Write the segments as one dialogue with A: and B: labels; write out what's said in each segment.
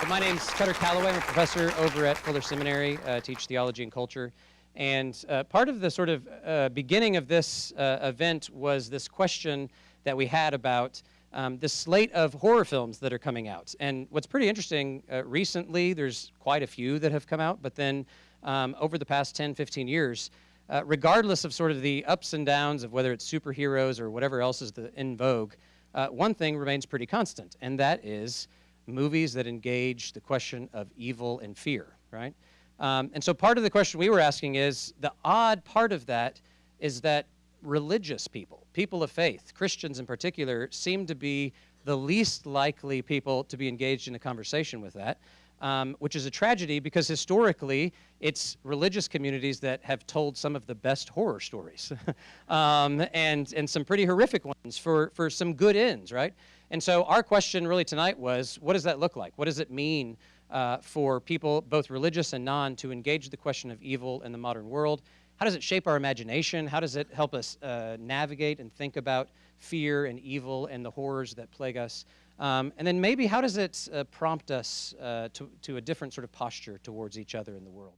A: My name's Kutter Callaway. I'm a professor over at Fuller Seminary, teach theology and culture. And part of the sort of beginning of this event was this question that we had about this slate of horror films that are coming out. And what's pretty interesting, recently there's quite a few that have come out, but then over the past 10, 15 years, regardless of sort of the ups and downs of whether it's superheroes or whatever else is in vogue, one thing remains pretty constant, and that is movies that engage the question of evil and fear, right? And so part of the question we were asking is, the odd part of that is that religious people, people of faith, Christians in particular, seem to be the least likely people to be engaged in a conversation with that, which is a tragedy because historically it's religious communities that have told some of the best horror stories and some pretty horrific ones for some good ends, right? And so our question really tonight was, what does that look like? What does it mean for people, both religious and non, to engage the question of evil in the modern world? How does it shape our imagination? How does it help us navigate and think about fear and evil and the horrors that plague us? And then maybe how does it prompt us to a different sort of posture towards each other in the world?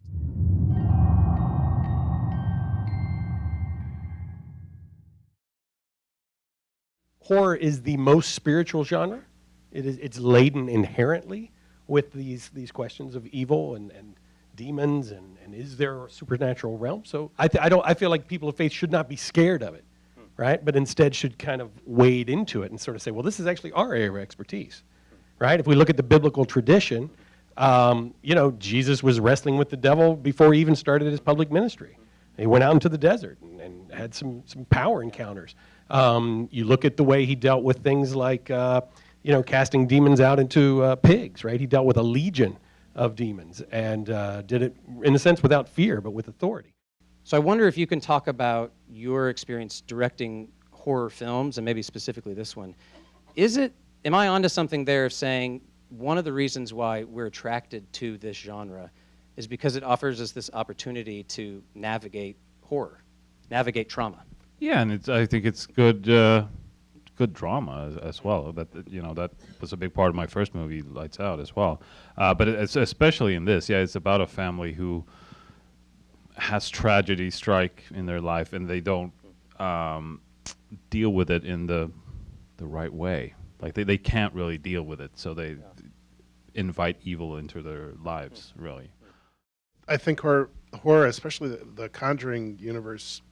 B: Horror is the most spiritual genre. It's laden inherently with these questions of evil and demons and is there a supernatural realm? So I feel like people of faith should not be scared of it, right? But instead should kind of wade into it and sort of say, well, this is actually our area of expertise, right? If we look at the biblical tradition, Jesus was wrestling with the devil before he even started his public ministry. He went out into the desert and had some power encounters. You look at the way he dealt with things like, casting demons out into pigs, right? He dealt with a legion of demons and did it, in a sense, without fear, but with authority.
A: So I wonder if you can talk about your experience directing horror films, and maybe specifically this one. Am I onto something there of saying one of the reasons why we're attracted to this genre is because it offers us this opportunity to navigate horror, navigate trauma?
C: Yeah, and I think it's good drama as well. That that was a big part of my first movie, Lights Out, as well. But it's especially in this, it's about a family who has tragedy strike in their life, and they don't deal with it in the right way. Like they can't really deal with it, so they invite evil into their lives. Really,
D: I think horror, especially the Conjuring universe,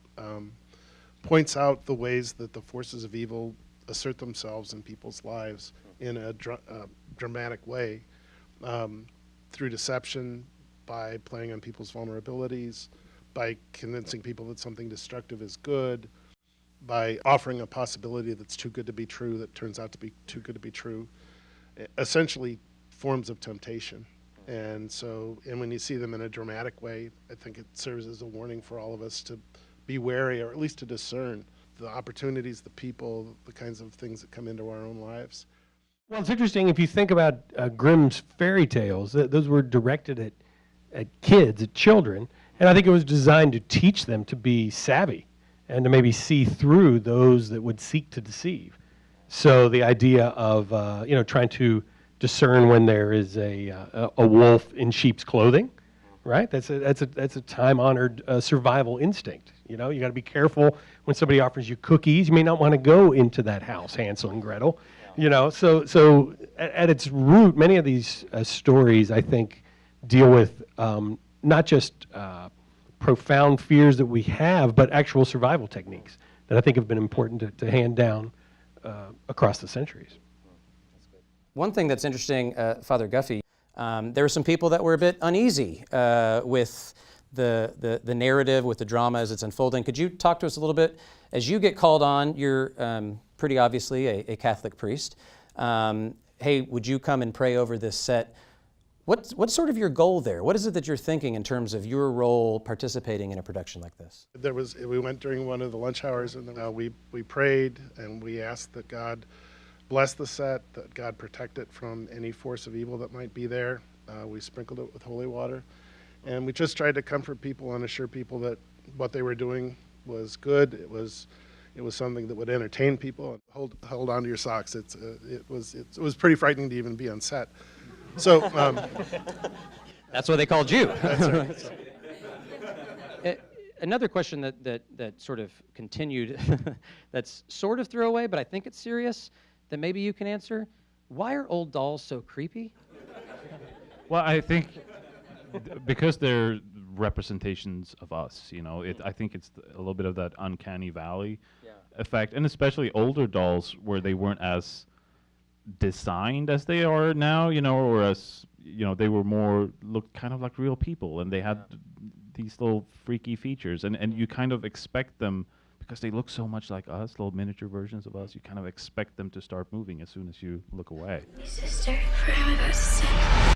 D: points out the ways that the forces of evil assert themselves in people's lives in a dramatic way, through deception, by playing on people's vulnerabilities, by convincing people that something destructive is good, by offering a possibility that's too good to be true that turns out to be too good to be true. Essentially forms of temptation. And when you see them in a dramatic way, I think it serves as a warning for all of us to be wary, or at least to discern the opportunities, the people, the kinds of things that come into our own lives.
B: Well, it's interesting if you think about Grimm's fairy tales, those were directed at kids, at children, and I think it was designed to teach them to be savvy and to maybe see through those that would seek to deceive. So the idea of trying to discern when there is a wolf in sheep's clothing, right? That's a time-honored survival instinct. You got to be careful when somebody offers you cookies. You may not want to go into that house, Hansel and Gretel. So at its root, many of these stories, I think, deal with not just profound fears that we have, but actual survival techniques that I think have been important to hand down across the centuries.
A: One thing that's interesting, Father Guffey, there were some people that were a bit uneasy with the narrative, with the drama as it's unfolding. Could you talk to us a little bit? As you get called on, you're pretty obviously a Catholic priest. Hey, would you come and pray over this set?
E: What's sort of your goal there? What is it that you're thinking in terms of your role participating in a production like this?
D: We went during one of the lunch hours, and we prayed, and we asked that God bless the set, that God protect it from any force of evil that might be there. We sprinkled it with holy water, and we just tried to comfort people and assure people that what they were doing was good. It was something that would entertain people. Hold on to your socks. It was pretty frightening to even be on set. So
A: That's what they called you.
D: that's right.
A: Another question that sort of continued, that's sort of throwaway, but I think it's serious, that maybe you can answer. Why are old dolls so creepy?
C: Well, I think because they're representations of us, I think it's a little bit of that uncanny valley effect, and especially older dolls where they weren't as designed as they are now, or as, they were looked kind of like real people, and they had these little freaky features, and you kind of expect them, because they look so much like us, little miniature versions of us, you kind of expect them to start moving as soon as you look away.
F: Sister, for I'm about to say.